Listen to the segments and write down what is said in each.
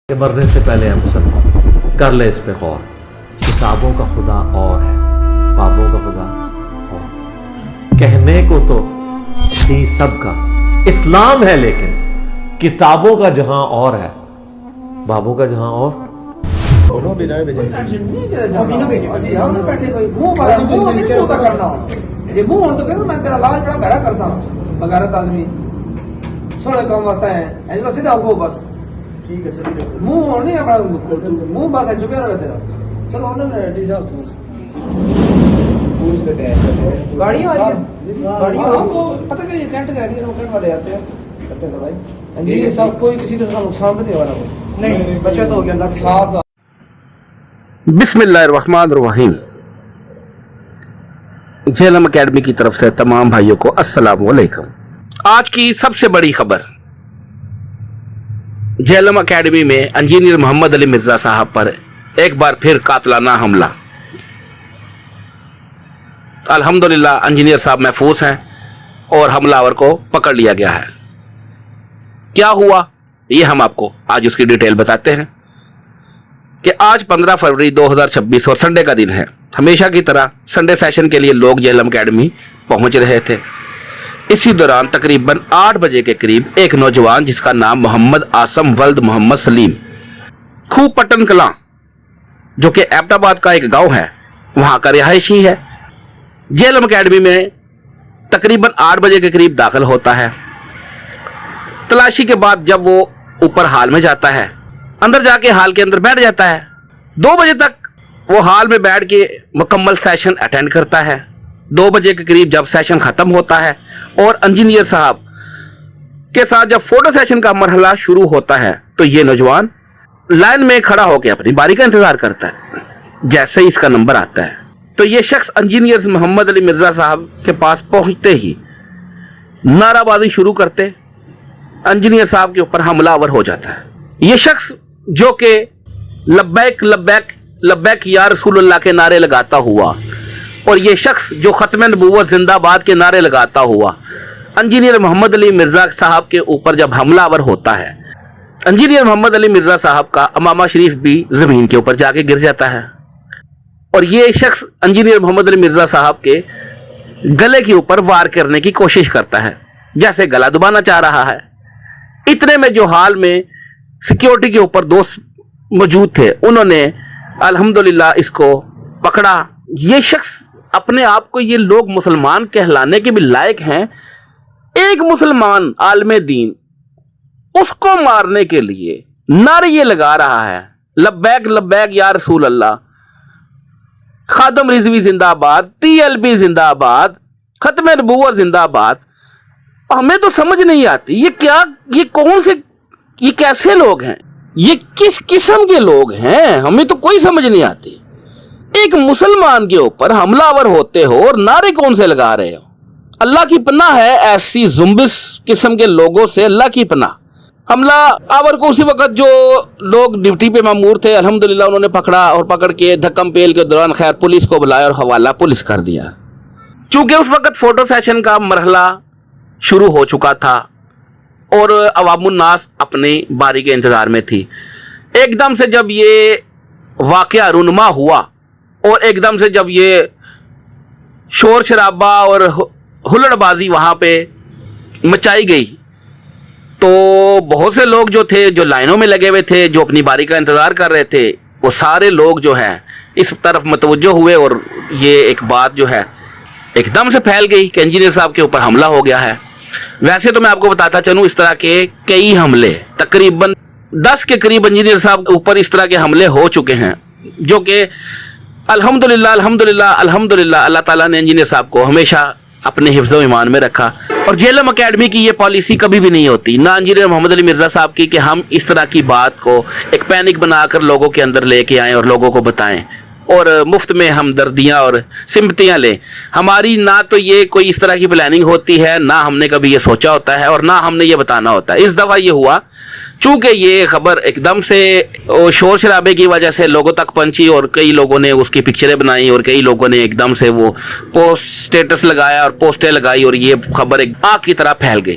کہ مرنے سے پہلے ہے مسلمان، کر لے اس پہ غور۔ کتابوں کا خدا اور ہے، بابوں کا خدا اور۔ کہنے کو تو تھی سب کا اسلام ہے، لیکن کتابوں کا جہاں اور ہے، بابوں کا جہاں اور۔ منہ نہیں اپنا منہ بس ہے چپے رہے تیرا۔ چلو ہم نے ٹی صاحب گاڑی پتہ کہ یہ کینٹ گاڑی ہے، وہ کینٹ والے آتے ہیں کرتے ہیں بھائی انجینئر صاحب، کوئی کسی کا نقصان تو نہیں ہو رہا، نہیں بچت ہو گیا اللہ کے ساتھ۔ بسم اللہ الرحمن الرحیم۔ جہلم اکیڈمی کی طرف سے تمام بھائیوں کو السلام علیکم۔ آج کی سب سے بڑی خبر، جہلم اکیڈمی میں انجینئر محمد علی مرزا صاحب پر ایک بار پھر قاتلانہ حملہ۔ الحمدللہ انجینئر صاحب محفوظ ہیں اور حملہ آور کو پکڑ لیا گیا ہے۔ کیا ہوا یہ ہم آپ کو آج اس کی ڈیٹیل بتاتے ہیں کہ آج 15 فروری 2026 اور سنڈے کا دن ہے۔ ہمیشہ کی طرح سنڈے سیشن کے لیے لوگ جہلم اکیڈمی پہنچ رہے تھے۔ اسی دوران تقریباً 8 بجے کے قریب ایک نوجوان جس کا نام محمد آسم ولد محمد سلیم خوب پٹن کلاں، جو کہ ایبٹ آباد کا ایک گاؤں ہے، وہاں کا رہائشی ہے، جہلم اکیڈمی میں تقریباً 8 بجے کے قریب داخل ہوتا ہے۔ تلاشی کے بعد جب وہ اوپر ہال میں جاتا ہے، اندر جا کے ہال کے اندر بیٹھ جاتا ہے۔ 2 بجے تک وہ ہال میں بیٹھ کے مکمل سیشن اٹینڈ کرتا ہے۔ 2 بجے کے قریب جب سیشن ختم ہوتا ہے اور انجینئر صاحب کے ساتھ جب فوٹو سیشن کا مرحلہ شروع ہوتا ہے تو یہ نوجوان لائن میں کھڑا ہو کے اپنی باری کا انتظار کرتا ہے۔ جیسے ہی اس کا نمبر آتا ہے تو یہ شخص انجینئر محمد علی مرزا صاحب کے پاس پہنچتے ہی نعرہ بازی شروع کرتے انجینئر صاحب کے اوپر حملہ آور ہو جاتا ہے۔ یہ شخص جو کہ لبیک لبیک لبیک یا رسول اللہ کے نعرے لگاتا ہوا، اور یہ شخص جو ختم نبوت زندہ باد کے نعرے لگاتا ہوا انجینئر محمد علی مرزا صاحب کے اوپر جب حملہ آور ہوتا ہے، انجینئر محمد علی مرزا صاحب کا امامہ شریف بھی زمین کے اوپر جا کے گر جاتا ہے، اور یہ شخص انجینئر محمد علی مرزا صاحب کے گلے کے اوپر وار کرنے کی کوشش کرتا ہے، جیسے گلا دبانا چاہ رہا ہے۔ اتنے میں جو حال میں سیکیورٹی کے اوپر دوست موجود تھے، انہوں نے الحمدللہ اس کو پکڑا۔ یہ شخص اپنے آپ کو یہ لوگ مسلمان کہلانے کے بھی لائق ہیں، ایک مسلمان عالم دین اس کو مارنے کے لیے نعرے یہ لگا رہا ہے، لبیک لبیک یا رسول اللہ، خادم رضوی زندہ آباد، TLB زندہ آباد، ختم نبوت زندہ آباد۔ ہمیں تو سمجھ نہیں آتی یہ کون سے، یہ کیسے لوگ ہیں، یہ کس قسم کے لوگ ہیں، ہمیں تو کوئی سمجھ نہیں آتی۔ ایک مسلمان کے اوپر حملہ آور ہوتے ہو اور نعرے کون سے لگا رہے ہو؟ اللہ کی پناہ ہے ایسی زمبس قسم کے لوگوں سے، اللہ کی پناہ۔ حملہ آور کو اسی وقت جو لوگ ڈیوٹی پہ مامور تھے الحمدللہ انہوں نے پکڑا، اور پکڑ کے دھکم پیل کے دوران خیر پولیس کو بلایا اور حوالہ پولیس کر دیا۔ چونکہ اس وقت فوٹو سیشن کا مرحلہ شروع ہو چکا تھا اور عوام الناس اپنی باری کے انتظار میں تھی، ایک دم سے جب یہ واقعہ رونما ہوا اور ایک دم سے جب یہ شور شرابہ اور ہلڑ بازی وہاں پہ مچائی گئی، تو بہت سے لوگ جو تھے، جو لائنوں میں لگے ہوئے تھے، جو اپنی باری کا انتظار کر رہے تھے، وہ سارے لوگ جو ہیں اس طرف متوجہ ہوئے، اور یہ ایک بات جو ہے ایک دم سے پھیل گئی کہ انجینئر صاحب کے اوپر حملہ ہو گیا ہے۔ ویسے تو میں آپ کو بتاتا چلوں اس طرح کے کئی حملے، تقریباً 10 کے قریب انجینئر صاحب کے اوپر اس طرح کے حملے ہو چکے ہیں، جو کہ الحمدللہ الحمدللہ الحمدللہ اللہ تعالیٰ نے انجینئر صاحب کو ہمیشہ اپنے حفظ و ایمان میں رکھا۔ اور جہلم اکیڈمی کی یہ پالیسی کبھی بھی نہیں ہوتی، نہ انجینئر محمد علی مرزا صاحب کی، کہ ہم اس طرح کی بات کو ایک پینک بنا کر لوگوں کے اندر لے کے آئیں اور لوگوں کو بتائیں اور مفت میں ہمدردیاں اور سمپتیاں لیں۔ ہماری نہ تو یہ کوئی اس طرح کی پلاننگ ہوتی ہے، نہ ہم نے کبھی یہ سوچا ہوتا ہے، اور نہ ہم نے یہ بتانا ہوتا ہے۔ اس دفعہ یہ ہوا، چونکہ یہ خبر ایک دم سے شور شرابے کی وجہ سے لوگوں تک پہنچی، اور کئی لوگوں نے اس کی پکچریں بنائی، اور کئی لوگوں نے ایک دم سے وہ پوسٹ سٹیٹس لگایا اور پوسٹیں لگائی، اور یہ خبر ایک آگ کی طرح پھیل گئی۔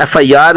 FIR